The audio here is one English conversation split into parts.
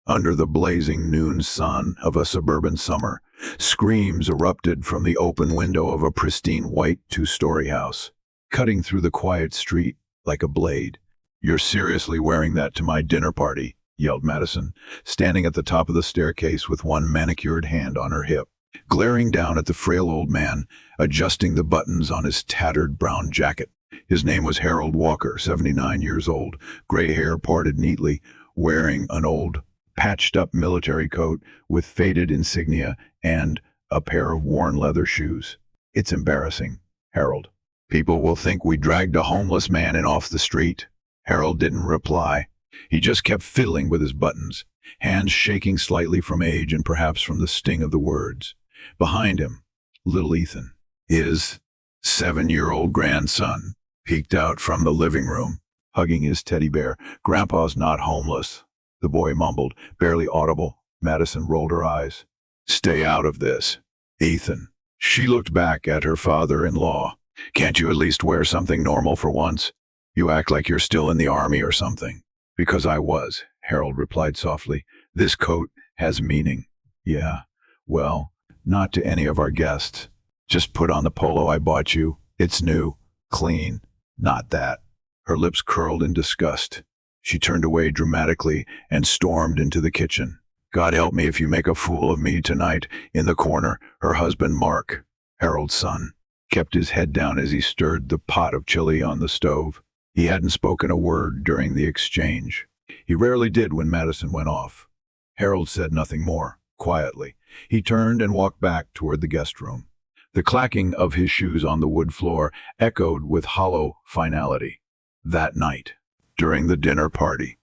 Under the blazing noon sun of a suburban summer, screams erupted from the open window of a pristine white two-story house, cutting through the quiet street like a blade. "You're seriously wearing that to my dinner party?" yelled Madison, standing at the top of the staircase with one manicured hand on her hip, glaring down at the frail old man, adjusting the buttons on his tattered brown jacket. His name was Harold Walker, 79 years old, gray hair parted neatly, wearing an old, patched-up military coat with faded insignia and a pair of worn leather shoes. "It's embarrassing, Harold. People will think we dragged a homeless man in off the street." Harold didn't reply. He just kept fiddling with his buttons, hands shaking slightly from age and perhaps from the sting of the words. Behind him, little Ethan, his 7-year-old grandson, peeked out from the living room, hugging his teddy bear. "Grandpa's not homeless," the boy mumbled, barely audible. Madison rolled her eyes. "Stay out of this, Ethan." She looked back at her father-in-law. "Can't you at least wear something normal for once? You act like you're still in the army or something." "Because I was," Harold replied softly. "This coat has meaning." "Yeah, well, not to any of our guests. Just put on the polo I bought you. It's new, clean. Not that." Her lips curled in disgust. She turned away dramatically and stormed into the kitchen. "God help me if you make a fool of me tonight." In the corner, her husband Mark, Harold's son, kept his head down as he stirred the pot of chili on the stove. He hadn't spoken a word during the exchange. He rarely did when Madison went off. Harold said nothing more. Quietly, he turned and walked back toward the guest room. The clacking of his shoes on the wood floor echoed with hollow finality. That night, during the dinner party,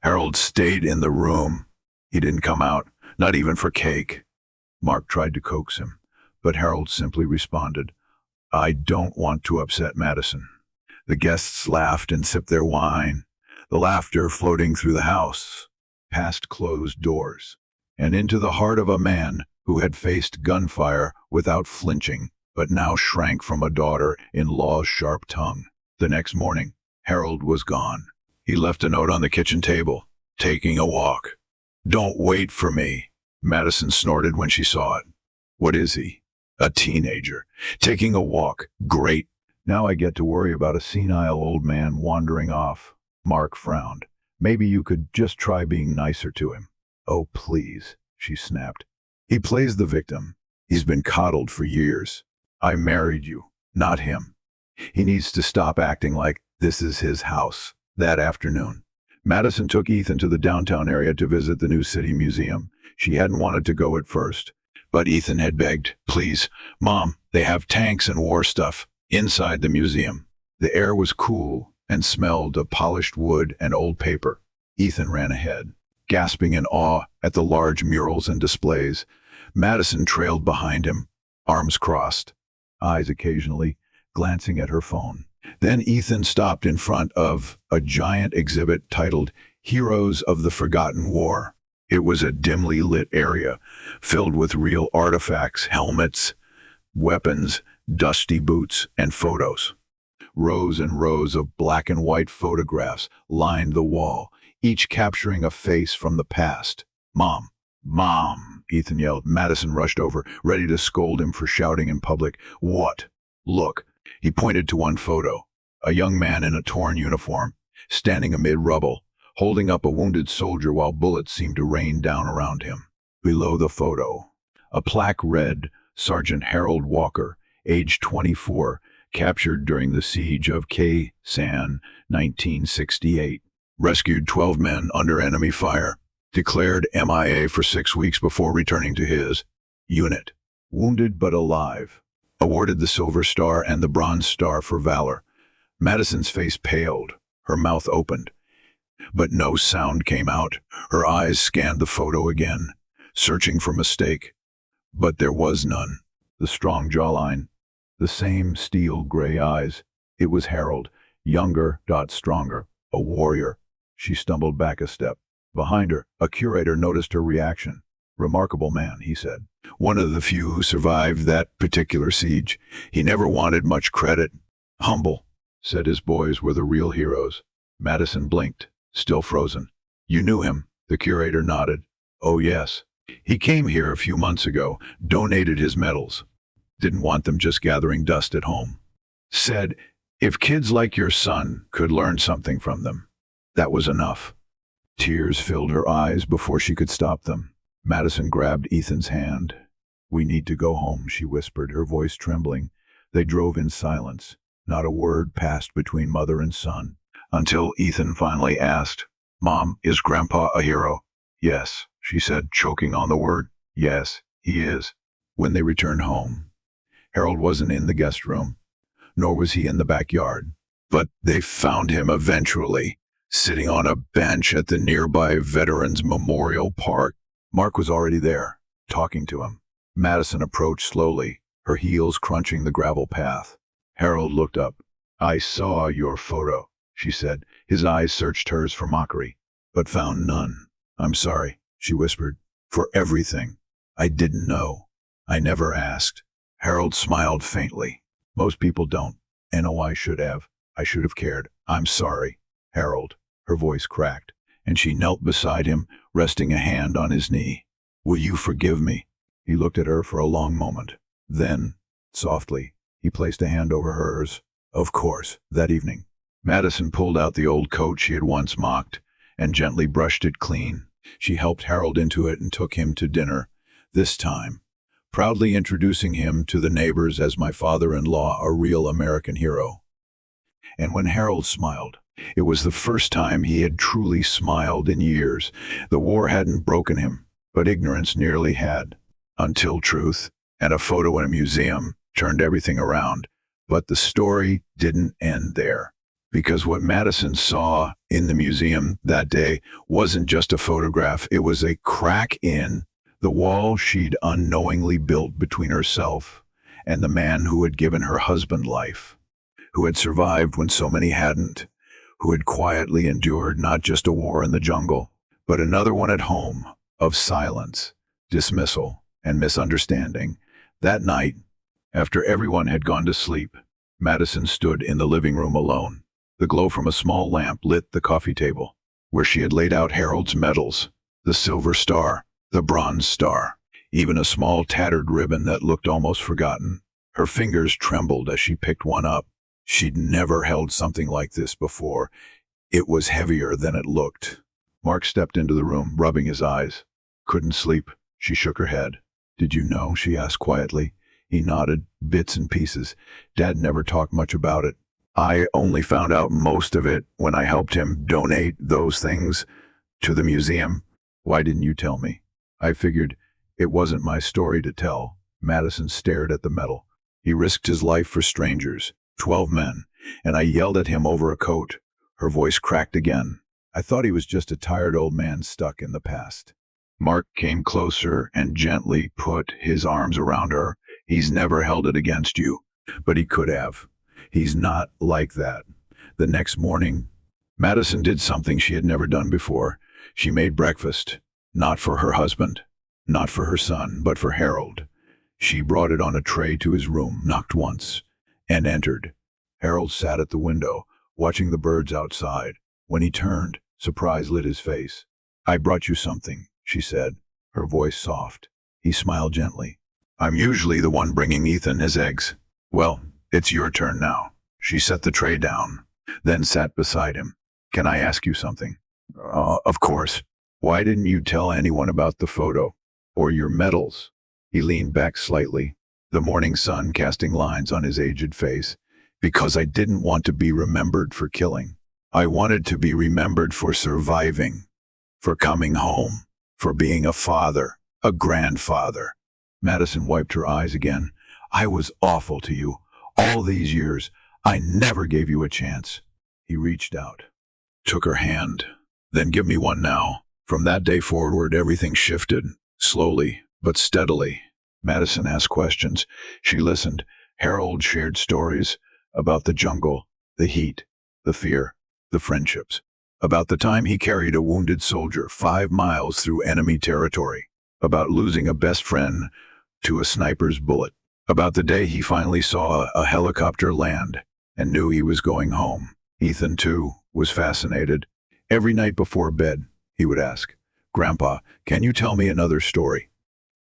Harold stayed in the room. He didn't come out, not even for cake. Mark tried to coax him, but Harold simply responded, "I don't want to upset Madison." The guests laughed and sipped their wine, the laughter floating through the house, past closed doors, and into the heart of a man who had faced gunfire without flinching, but now shrank from a daughter-in-law's sharp tongue. The next morning, Harold was gone. He left a note on the kitchen table, "Taking a walk." "Don't wait for me," Madison snorted when she saw it. "What is he? A teenager. Taking a walk. Great. Now I get to worry about a senile old man wandering off." Mark frowned. "Maybe you could just try being nicer to him." "Oh, please," she snapped. "He plays the victim. He's been coddled for years. I married you, not him. He needs to stop acting like this is his house." That afternoon, Madison took Ethan to the downtown area to visit the new city museum. She hadn't wanted to go at first, but Ethan had begged, "Please, Mom, they have tanks and war stuff inside the museum." The air was cool and smelled of polished wood and old paper. Ethan ran ahead, gasping in awe at the large murals and displays. Madison trailed behind him, arms crossed, eyes occasionally glancing at her phone. Then Ethan stopped in front of a giant exhibit titled "Heroes of the Forgotten War." It was a dimly lit area filled with real artifacts, helmets, weapons, dusty boots, and photos. Rows and rows of black and white photographs lined the wall, each capturing a face from the past. "Mom! Mom!" Ethan yelled. Madison rushed over, ready to scold him for shouting in public. "What? Look." He pointed to one photo. A young man in a torn uniform, standing amid rubble, holding up a wounded soldier while bullets seemed to rain down around him. Below the photo, a plaque read, "Sergeant Harold Walker, age 24, captured during the siege of Khe Sanh, 1968. Rescued 12 men under enemy fire. Declared MIA for 6 weeks before returning to his unit. Wounded but alive. Awarded the Silver Star and the Bronze Star for valor." Madison's face paled, her mouth opened, but no sound came out. Her eyes scanned the photo again, searching for mistake, but there was none. The strong jawline, the same steel gray eyes. It was Harold, younger, stronger, a warrior. She stumbled back a step. Behind her, a curator noticed her reaction. "Remarkable man," he said. "One of the few who survived that particular siege. He never wanted much credit. Humble. Said his boys were the real heroes." Madison blinked, still frozen. "You knew him?" The curator nodded. Oh, yes. He came here a few months ago, donated his medals. Didn't want them just gathering dust at home. Said, if kids like your son could learn something from them, that was enough. Tears filled her eyes before she could stop them. Madison grabbed Ethan's hand. We need to go home, she whispered, her voice trembling. They drove in silence. Not a word passed between mother and son, until Ethan finally asked, Mom, is Grandpa a hero? Yes, she said, choking on the word. Yes, he is. When they returned home, Harold wasn't in the guest room, nor was he in the backyard. But they found him eventually, sitting on a bench at the nearby Veterans Memorial Park. Mark was already there, talking to him. Madison approached slowly, her heels crunching the gravel path. Harold looked up. I saw your photo, she said. His eyes searched hers for mockery, but found none. I'm sorry, she whispered, for everything. I didn't know. I never asked. Harold smiled faintly. Most people don't. And oh, I should have. I should have cared. I'm sorry, Harold. Her voice cracked, and she knelt beside him, resting a hand on his knee. Will you forgive me? He looked at her for a long moment. Then, softly, he placed a hand over hers. Of course, that evening. Madison pulled out the old coat she had once mocked and gently brushed it clean. She helped Harold into it and took him to dinner, this time, proudly introducing him to the neighbors as my father-in-law, a real American hero. And when Harold smiled, it was the first time he had truly smiled in years. The war hadn't broken him, but ignorance nearly had, until truth and a photo in a museum turned everything around. But the story didn't end there, because what Madison saw in the museum that day wasn't just a photograph. It was a crack in the wall she'd unknowingly built between herself and the man who had given her husband life, who had survived when so many hadn't, who had quietly endured not just a war in the jungle, but another one at home, of silence, dismissal, and misunderstanding. That night, after everyone had gone to sleep, Madison stood in the living room alone. The glow from a small lamp lit the coffee table, where she had laid out Harold's medals, the silver star, the bronze star, even a small tattered ribbon that looked almost forgotten. Her fingers trembled as she picked one up. She'd never held something like this before. It was heavier than it looked. Mark stepped into the room, rubbing his eyes. Couldn't sleep. She shook her head. Did you know? She asked quietly. He nodded, bits and pieces. Dad never talked much about it. I only found out most of it when I helped him donate those things to the museum. Why didn't you tell me? I figured it wasn't my story to tell. Madison stared at the medal. He risked his life for strangers, 12 men, and I yelled at him over a coat. Her voice cracked again. I thought he was just a tired old man stuck in the past. Mark came closer and gently put his arms around her. He's never held it against you, but he could have. He's not like that. The next morning, Madison did something she had never done before. She made breakfast, not for her husband, not for her son, but for Harold. She brought it on a tray to his room, knocked once, and entered. Harold sat at the window, watching the birds outside. When he turned, surprise lit his face. I brought you something, she said, her voice soft. He smiled gently. I'm usually the one bringing Ethan his eggs. Well, it's your turn now. She set the tray down, then sat beside him. Can I ask you something? Of course. Why didn't you tell anyone about the photo? Or your medals? He leaned back slightly, the morning sun casting lines on his aged face. Because I didn't want to be remembered for killing. I wanted to be remembered for surviving, for coming home, for being a father, a grandfather. Madison wiped her eyes again. I was awful to you. All these years, I never gave you a chance. He reached out, took her hand. Then give me one now. From that day forward, everything shifted, slowly but steadily. Madison asked questions. She listened. Harold shared stories about the jungle, the heat, the fear, the friendships. About the time he carried a wounded soldier 5 miles through enemy territory. About losing a best friend to a sniper's bullet. About the day he finally saw a helicopter land and knew he was going home. Ethan, too, was fascinated. Every night before bed, he would ask, "Grandpa, can you tell me another story?"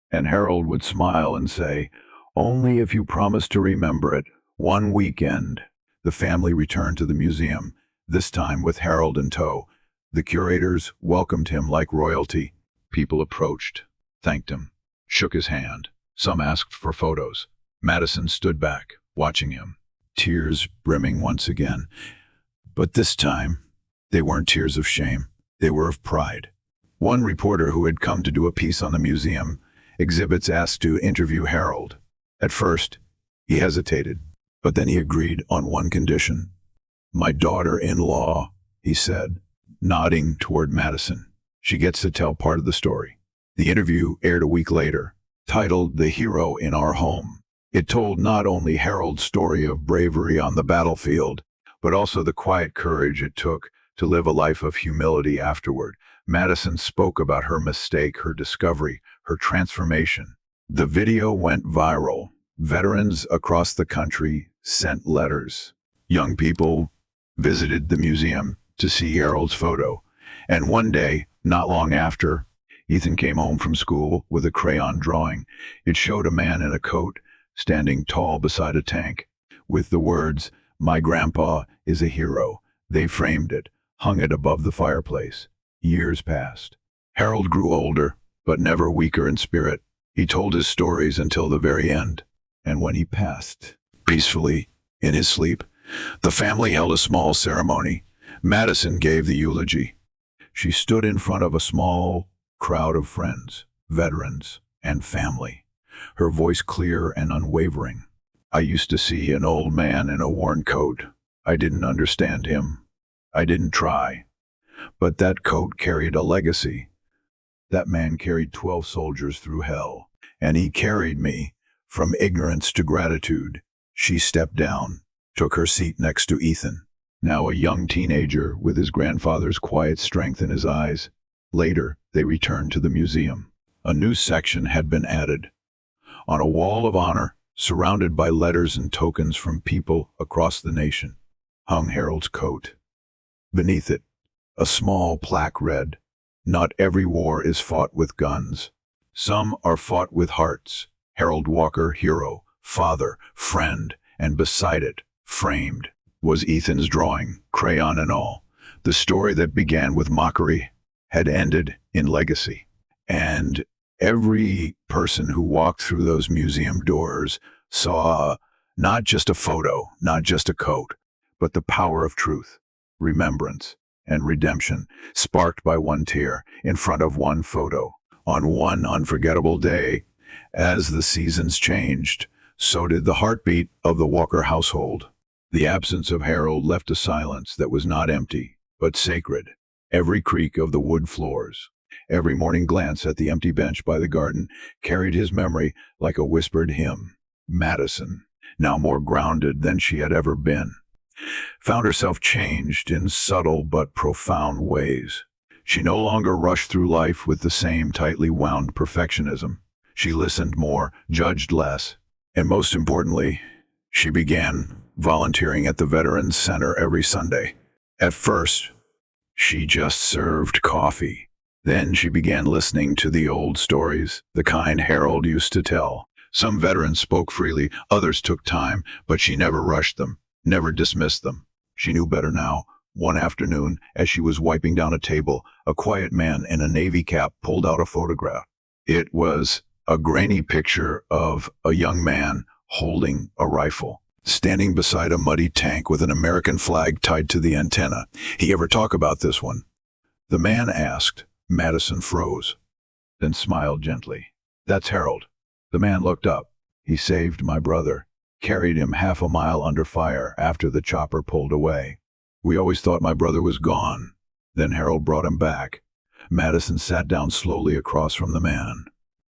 And Harold would smile and say, "Only if you promise to remember it." One weekend, the family returned to the museum, this time with Harold in tow. The curators welcomed him like royalty. People approached, thanked him, shook his hand. Some asked for photos. Madison stood back, watching him, tears brimming once again. But this time, they weren't tears of shame. They were of pride. One reporter who had come to do a piece on the museum exhibits asked to interview Harold. At first, he hesitated, but then he agreed on one condition. "My daughter-in-law," he said, nodding toward Madison. "She gets to tell part of the story." The interview aired a week later, titled "The Hero in Our Home." It told not only Harold's story of bravery on the battlefield, but also the quiet courage it took to live a life of humility afterward. Madison spoke about her mistake, her discovery, her transformation. The video went viral. Veterans across the country sent letters. Young people visited the museum to see Harold's photo. And one day, not long after, Ethan came home from school with a crayon drawing. It showed a man in a coat standing tall beside a tank with the words, "My grandpa is a hero." They framed it, hung it above the fireplace. Years passed. Harold grew older, but never weaker in spirit. He told his stories until the very end. And when he passed, peacefully, in his sleep, the family held a small ceremony. Madison gave the eulogy. She stood in front of a small crowd of friends, veterans, and family, her voice clear and unwavering. "I used to see an old man in a worn coat. I didn't understand him. I didn't try. But that coat carried a legacy. That man carried 12 soldiers through hell, and he carried me from ignorance to gratitude." She stepped down, took her seat next to Ethan, now a young teenager with his grandfather's quiet strength in his eyes. Later, they returned to the museum. A new section had been added. On a wall of honor, surrounded by letters and tokens from people across the nation, hung Harold's coat. Beneath it, a small plaque read, "Not every war is fought with guns. Some are fought with hearts. Harold Walker, hero, father, friend," and beside it, framed, was Ethan's drawing, crayon and all. The story that began with mockery had ended in legacy. And every person who walked through those museum doors saw not just a photo, not just a coat, but the power of truth, remembrance, and redemption, sparked by one tear in front of one photo on one unforgettable day. As the seasons changed, so did the heartbeat of the Walker household. The absence of Harold left a silence that was not empty, but sacred. Every creak of the wood floors, every morning glance at the empty bench by the garden carried his memory like a whispered hymn. Madison, now more grounded than she had ever been, found herself changed in subtle but profound ways. She no longer rushed through life with the same tightly wound perfectionism. She listened more, judged less, and most importantly, she began volunteering at the Veterans Center every Sunday. At first, she just served coffee. Then she began listening to the old stories, the kind Harold used to tell. Some veterans spoke freely, others took time, but she never rushed them, never dismissed them. She knew better now. One afternoon, as she was wiping down a table, a quiet man in a navy cap pulled out a photograph. It was a grainy picture of a young man holding a rifle, standing beside a muddy tank with an American flag tied to the antenna. "He ever talk about this one?" the man asked. Madison froze, then smiled gently. "That's Harold." The man looked up. "He saved my brother, carried him half a mile under fire after the chopper pulled away. We always thought my brother was gone. Then Harold brought him back." Madison sat down slowly across from the man.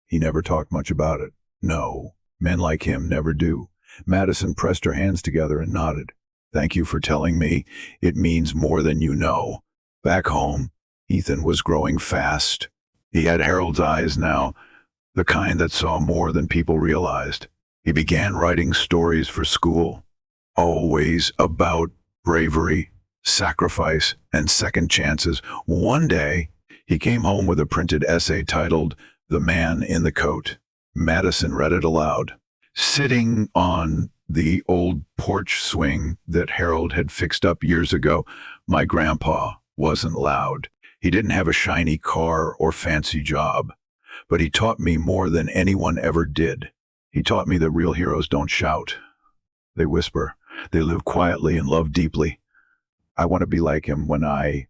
"He never talked much about it." "No, men like him never do." Madison pressed her hands together and nodded. "Thank you for telling me. It means more than you know." Back home, Ethan was growing fast. He had Harold's eyes now, the kind that saw more than people realized. He began writing stories for school, always about bravery, sacrifice, and second chances. One day, He came home with a printed essay titled "The Man in the Coat." Madison read it aloud. Sitting on the old porch swing that Harold had fixed up years ago, my grandpa wasn't loud. He didn't have a shiny car or fancy job, but he taught me more than anyone ever did. He taught me that real heroes don't shout. They whisper. They live quietly and love deeply. I want to be like him when I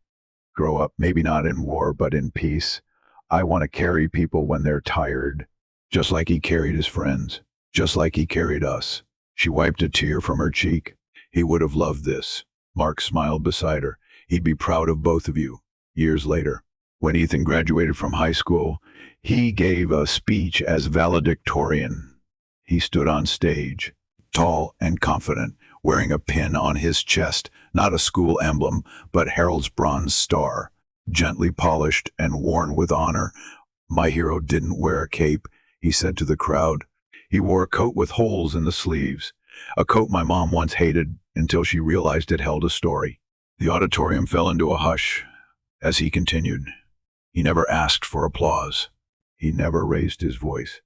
grow up, maybe not in war, but in peace. I want to carry people when they're tired, just like he carried his friends, just like he carried us. She wiped a tear from her cheek. He would have loved this. Mark smiled beside her. He'd be proud of both of you. Years later, when Ethan graduated from high school, he gave a speech as valedictorian. He stood on stage, tall and confident, wearing a pin on his chest, not a school emblem, but Harold's bronze star, gently polished and worn with honor. My hero didn't wear a cape, he said to the crowd. He wore a coat with holes in the sleeves, a coat my mom once hated until she realized it held a story. The auditorium fell into a hush as he continued. He never asked for applause. He never raised his voice.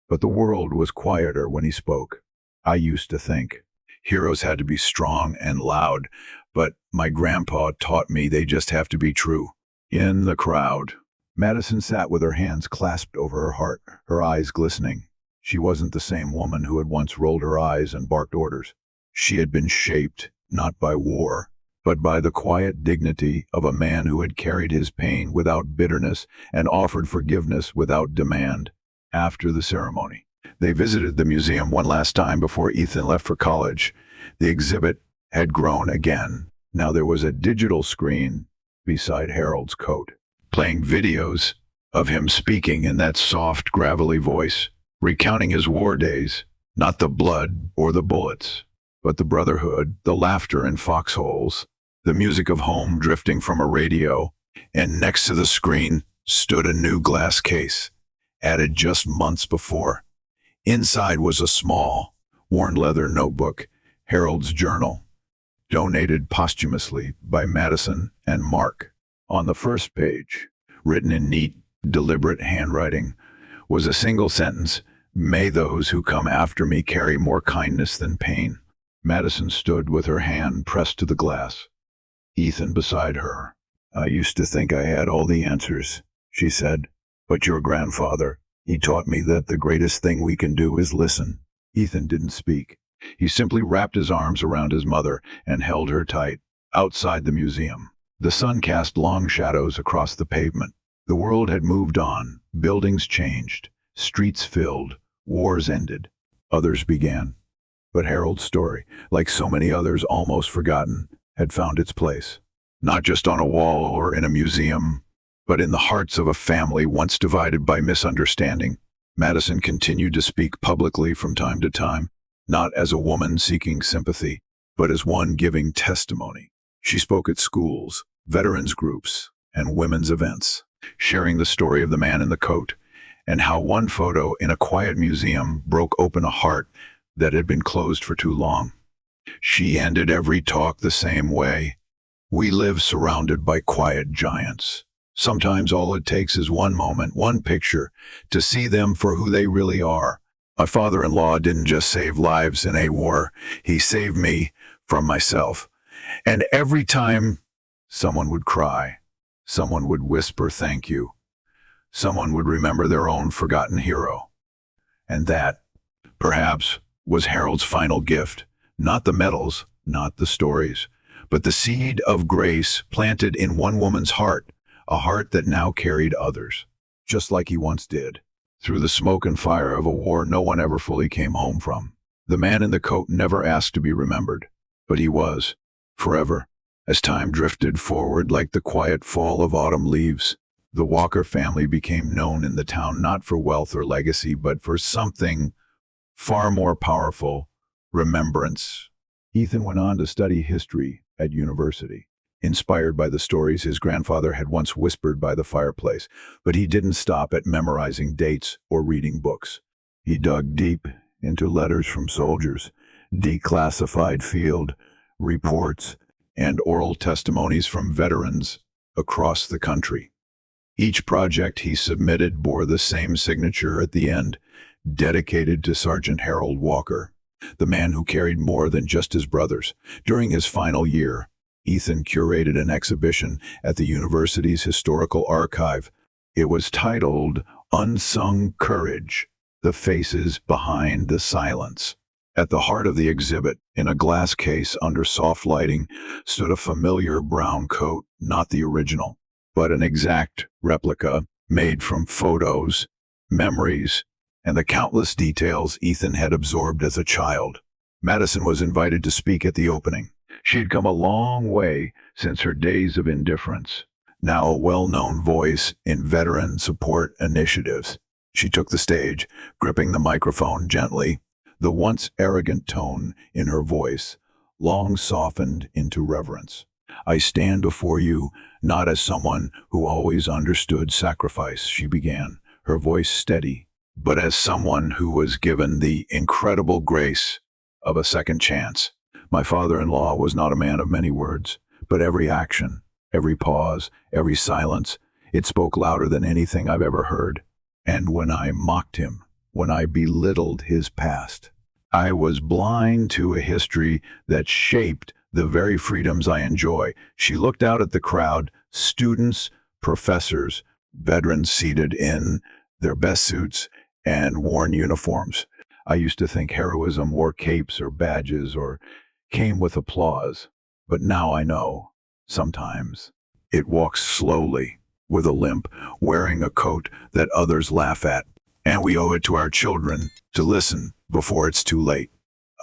But the world was quieter when he spoke. I used to think heroes had to be strong and loud, but my grandpa taught me they just have to be true. In the crowd, Madison sat with her hands clasped over her heart, her eyes glistening. She wasn't the same woman who had once rolled her eyes and barked orders. She had been shaped, not by war, but by the quiet dignity of a man who had carried his pain without bitterness and offered forgiveness without demand. After the ceremony, they visited the museum one last time before Ethan left for college. The exhibit had grown again. Now there was a digital screen beside Harold's coat, playing videos of him speaking in that soft, gravelly voice, recounting his war days, not the blood or the bullets, but the brotherhood, the laughter in foxholes, the music of home drifting from a radio. And next to the screen stood a new glass case, added just months before. Inside was a small, worn leather notebook, Harold's journal, donated posthumously by Madison and Mark. On the first page, written in neat, deliberate handwriting, was a single sentence: "May those who come after me carry more kindness than pain." Madison stood with her hand pressed to the glass, Ethan beside her. "I used to think I had all the answers," she said. "But your grandfather, he taught me that the greatest thing we can do is listen." Ethan didn't speak. He simply wrapped his arms around his mother and held her tight. Outside the museum, the sun cast long shadows across the pavement. The world had moved on. Buildings changed. Streets filled. Wars ended. Others began. But Harold's story, like so many others almost forgotten, had found its place. Not just on a wall or in a museum, but in the hearts of a family once divided by misunderstanding. Madison continued to speak publicly from time to time, not as a woman seeking sympathy, but as one giving testimony. She spoke at schools, veterans groups, and women's events, sharing the story of the man in the coat, and how one photo in a quiet museum broke open a heart that had been closed for too long. She ended every talk the same way. We live surrounded by quiet giants. Sometimes all it takes is one moment, one picture, to see them for who they really are. My father-in-law didn't just save lives in a war. He saved me from myself. And every time someone would cry, someone would whisper thank you, someone would remember their own forgotten hero. And that, perhaps, was Harold's final gift. Not the medals, not the stories, but the seed of grace planted in one woman's heart, a heart that now carried others, just like he once did. Through the smoke and fire of a war no one ever fully came home from, the man in the coat never asked to be remembered, but he was, forever. As time drifted forward like the quiet fall of autumn leaves, the Walker family became known in the town not for wealth or legacy, but for something far more powerful: remembrance. Ethan went on to study history at university, inspired by the stories his grandfather had once whispered by the fireplace, but he didn't stop at memorizing dates or reading books. He dug deep into letters from soldiers, declassified field reports, and oral testimonies from veterans across the country. Each project he submitted bore the same signature at the end, dedicated to Sergeant Harold Walker, the man who carried more than just his brothers. During his final year, Ethan curated an exhibition at the university's historical archive. It was titled Unsung Courage: The Faces Behind the Silence. At the heart of the exhibit, in a glass case under soft lighting, stood a familiar brown coat, not the original, but an exact replica made from photos, memories, and the countless details Ethan had absorbed as a child. Madison was invited to speak at the opening. She had come a long way since her days of indifference, now a well-known voice in veteran support initiatives. She took the stage, gripping the microphone gently, the once arrogant tone in her voice long softened into reverence. "I stand before you not as someone who always understood sacrifice," she began, her voice steady, "but as someone who was given the incredible grace of a second chance. My father-in-law was not a man of many words, but every action, every pause, every silence, it spoke louder than anything I've ever heard. And when I mocked him, when I belittled his past, I was blind to a history that shaped the very freedoms I enjoy." She looked out at the crowd, students, professors, veterans seated in their best suits and worn uniforms. "I used to think heroism wore capes or badges or came with applause, but now I know, sometimes, it walks slowly, with a limp, wearing a coat that others laugh at. And we owe it to our children to listen before it's too late."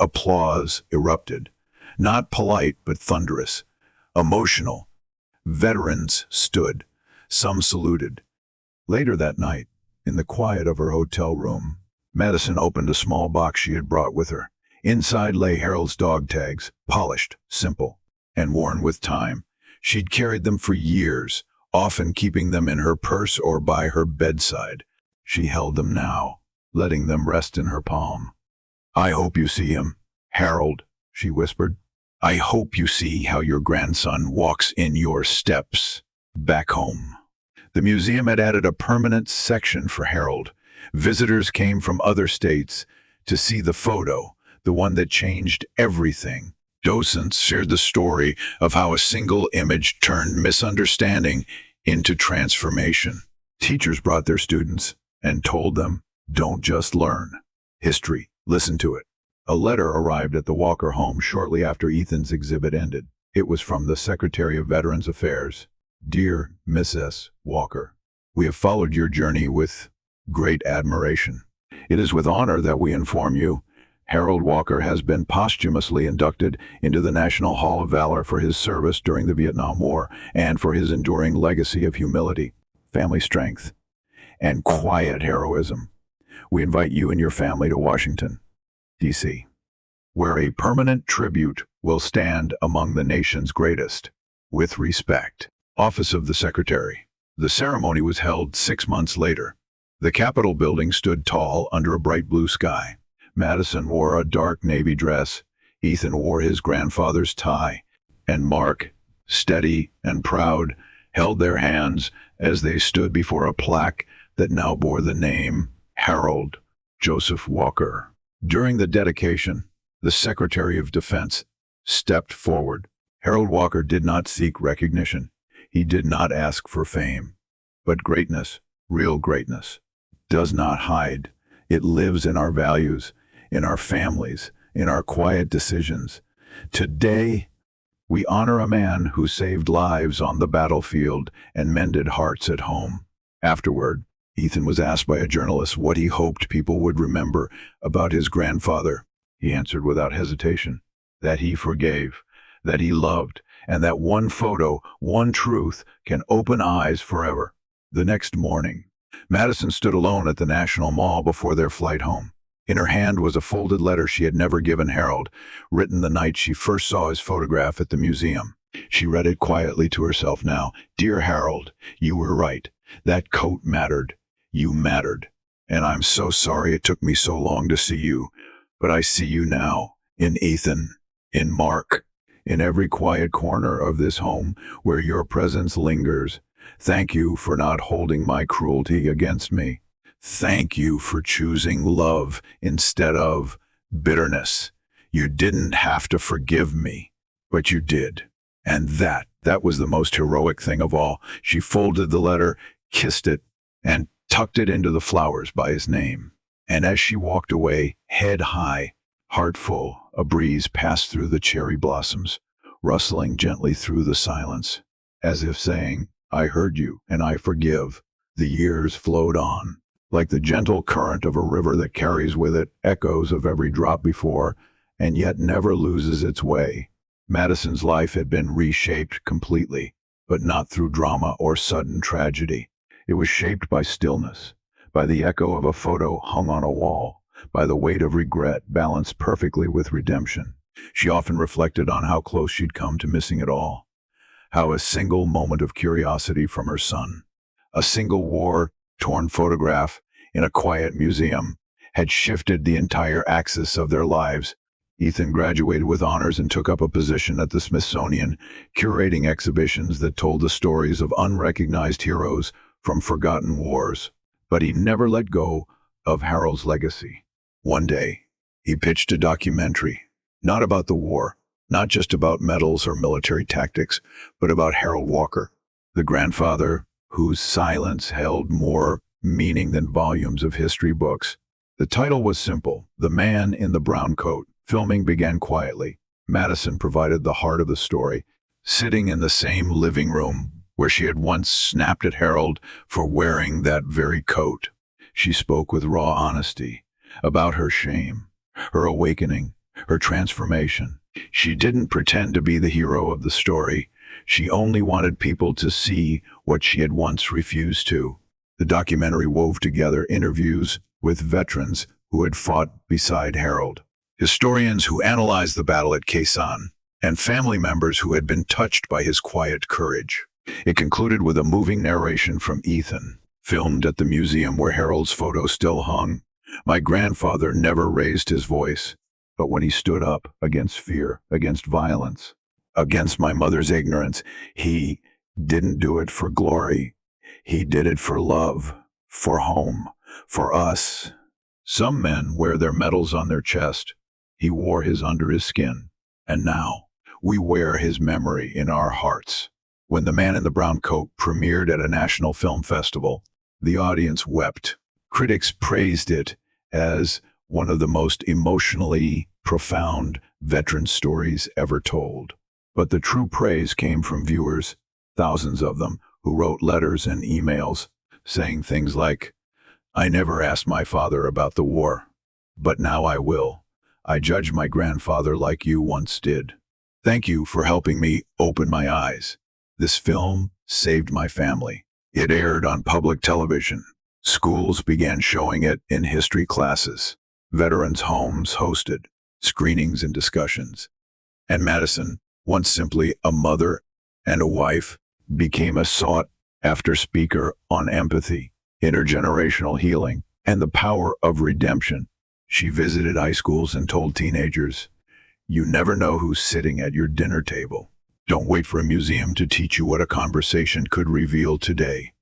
Applause erupted. Not polite, but thunderous, emotional. Veterans stood. Some saluted. Later that night, in the quiet of her hotel room, Madison opened a small box she had brought with her. Inside lay Harold's dog tags, polished, simple, and worn with time. She'd carried them for years, often keeping them in her purse or by her bedside. She held them now, letting them rest in her palm. "I hope you see him, Harold," she whispered. "I hope you see how your grandson walks in your steps back home." The museum had added a permanent section for Harold. Visitors came from other states to see the photo, the one that changed everything. Docents shared the story of how a single image turned misunderstanding into transformation. Teachers brought their students and told them, "Don't just learn history, listen to it." A letter arrived at the Walker home shortly after Ethan's exhibit ended. It was from the Secretary of Veterans Affairs. "Dear Mrs. Walker, we have followed your journey with great admiration. It is with honor that we inform you Harold Walker has been posthumously inducted into the National Hall of Valor for his service during the Vietnam War and for his enduring legacy of humility, family strength, and quiet heroism. We invite you and your family to Washington, D.C., where a permanent tribute will stand among the nation's greatest. With respect, Office of the Secretary." The ceremony was held 6 months later. The Capitol building stood tall under a bright blue sky. Madison wore a dark navy dress. Ethan wore his grandfather's tie. And Mark, steady and proud, held their hands as they stood before a plaque that now bore the name Harold Joseph Walker. During the dedication, the Secretary of Defense stepped forward. Harold Walker did not seek recognition. He did not ask for fame. But greatness, real greatness, does not hide. It lives in our values, in our families, in our quiet decisions. Today, we honor a man who saved lives on the battlefield and mended hearts at home. Afterward, Ethan was asked by a journalist what he hoped people would remember about his grandfather. He answered without hesitation, that he forgave, that he loved, and that one photo, one truth, can open eyes forever. The next morning, Madison stood alone at the National Mall before their flight home. In her hand was a folded letter she had never given Harold, written the night she first saw his photograph at the museum. She read it quietly to herself now. "Dear Harold, you were right. That coat mattered. You mattered. And I'm so sorry it took me so long to see you. But I see you now, in Ethan, in Mark, in every quiet corner of this home where your presence lingers. Thank you for not holding my cruelty against me. Thank you for choosing love instead of bitterness. You didn't have to forgive me, but you did. And that was the most heroic thing of all. She folded the letter, kissed it, and tucked it into the flowers by his name. And as she walked away, head high, heart full, a breeze passed through the cherry blossoms, rustling gently through the silence, as if saying, I heard you, and I forgive. The years flowed on, like the gentle current of a river that carries with it echoes of every drop before, and yet never loses its way. Madison's life had been reshaped completely, but not through drama or sudden tragedy. It was shaped by stillness, by the echo of a photo hung on a wall, by the weight of regret balanced perfectly with redemption. She often reflected on how close she'd come to missing it all, how a single moment of curiosity from her son, a single war-torn photograph in a quiet museum, had shifted the entire axis of their lives. Ethan graduated with honors and took up a position at the Smithsonian, curating exhibitions that told the stories of unrecognized heroes from forgotten wars. But he never let go of Harold's legacy. One day, he pitched a documentary, not about the war, not just about medals or military tactics, but about Harold Walker, the grandfather whose silence held more meaning than volumes of history books. The title was simple, The Man in the Brown Coat. Filming began quietly. Madison provided the heart of the story, sitting in the same living room where she had once snapped at Harold for wearing that very coat. She spoke with raw honesty about her shame, her awakening, her transformation. She didn't pretend to be the hero of the story. She only wanted people to see what she had once refused to. The documentary wove together interviews with veterans who had fought beside Harold, historians who analyzed the battle at Quezon, and family members who had been touched by his quiet courage. It concluded with a moving narration from Ethan, filmed at the museum where Harold's photo still hung. My grandfather never raised his voice, but when he stood up against fear, against violence, against my mother's ignorance, he didn't do it for glory. He did it for love, for home, for us. Some men wear their medals on their chest. He wore his under his skin. And now, we wear his memory in our hearts. When The Man in the Brown Coat premiered at a national film festival, the audience wept. Critics praised it as one of the most emotionally profound veteran stories ever told. But the true praise came from viewers, thousands of them, who wrote letters and emails saying things like, I never asked my father about the war, but now I will. I judge my grandfather like you once did. Thank you for helping me open my eyes. This film saved my family. It aired on public television. Schools began showing it in history classes. Veterans' homes hosted screenings and discussions. And Madison, once simply a mother and a wife, became a sought-after speaker on empathy, intergenerational healing, and the power of redemption. She visited high schools and told teenagers, you never know who's sitting at your dinner table. Don't wait for a museum to teach you what a conversation could reveal today.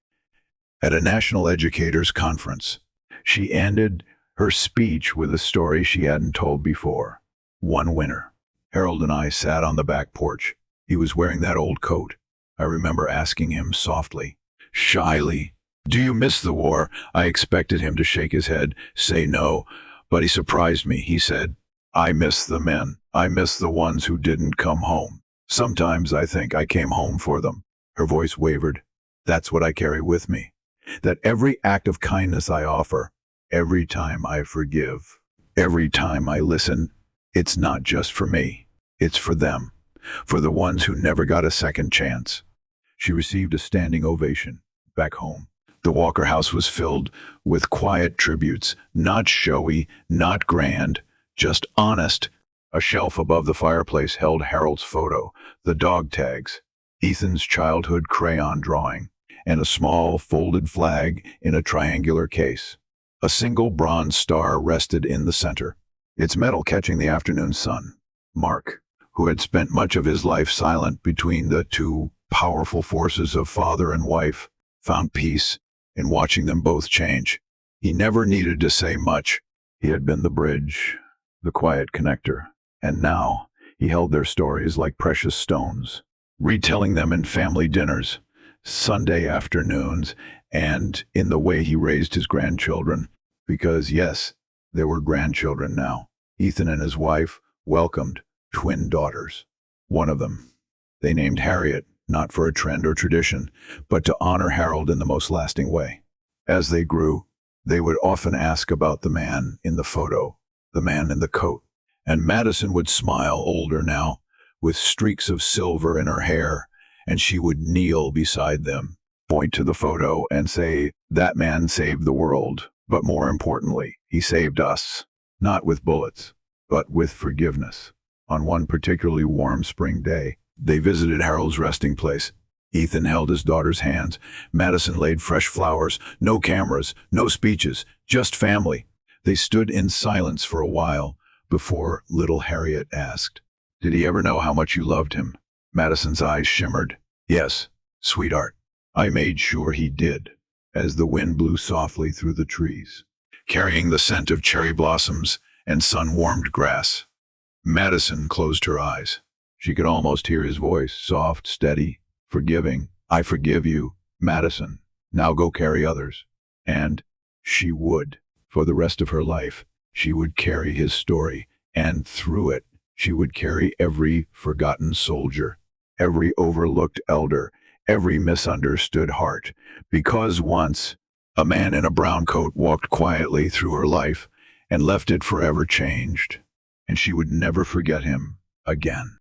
At a national educators conference, she ended her speech with a story she hadn't told before. One winter, Harold and I sat on the back porch. He was wearing that old coat. I remember asking him softly, shyly, do you miss the war? I expected him to shake his head, say no, but he surprised me. He said, I miss the men. I miss the ones who didn't come home. Sometimes I think I came home for them. Her voice wavered. That's what I carry with me. That every act of kindness I offer, every time I forgive, every time I listen, it's not just for me. It's for them, for the ones who never got a second chance. She received a standing ovation back home. The Walker house was filled with quiet tributes, not showy, not grand, just honest. A shelf above the fireplace held Harold's photo, the dog tags, Ethan's childhood crayon drawing, and a small folded flag in a triangular case. A single bronze star rested in the center, its metal catching the afternoon sun. Mark, who had spent much of his life silent between the two powerful forces of father and wife, found peace in watching them both change. He never needed to say much. He had been the bridge, the quiet connector, and now he held their stories like precious stones, retelling them in family dinners, Sunday afternoons, and in the way he raised his grandchildren. Because, yes, there were grandchildren now. Ethan and his wife welcomed twin daughters. One of them they named Harriet, not for a trend or tradition, but to honor Harold in the most lasting way. As they grew, they would often ask about the man in the photo, the man in the coat. And Madison would smile, older now, with streaks of silver in her hair, and she would kneel beside them, point to the photo, and say, "That man saved the world, but more importantly, he saved us, not with bullets, but with forgiveness." On one particularly warm spring day, they visited Harold's resting place. Ethan held his daughter's hands. Madison laid fresh flowers. No cameras, no speeches, just family. They stood in silence for a while before little Harriet asked, "Did he ever know how much you loved him?" Madison's eyes shimmered. "Yes, sweetheart, I made sure he did," as the wind blew softly through the trees, carrying the scent of cherry blossoms and sun-warmed grass. Madison closed her eyes. She could almost hear his voice, soft, steady, forgiving. "I forgive you, Madison. Now go carry others." And she would. For the rest of her life, she would carry his story, and through it, she would carry every forgotten soldier, every overlooked elder, every misunderstood heart. Because once, a man in a brown coat walked quietly through her life and left it forever changed, and she would never forget him again.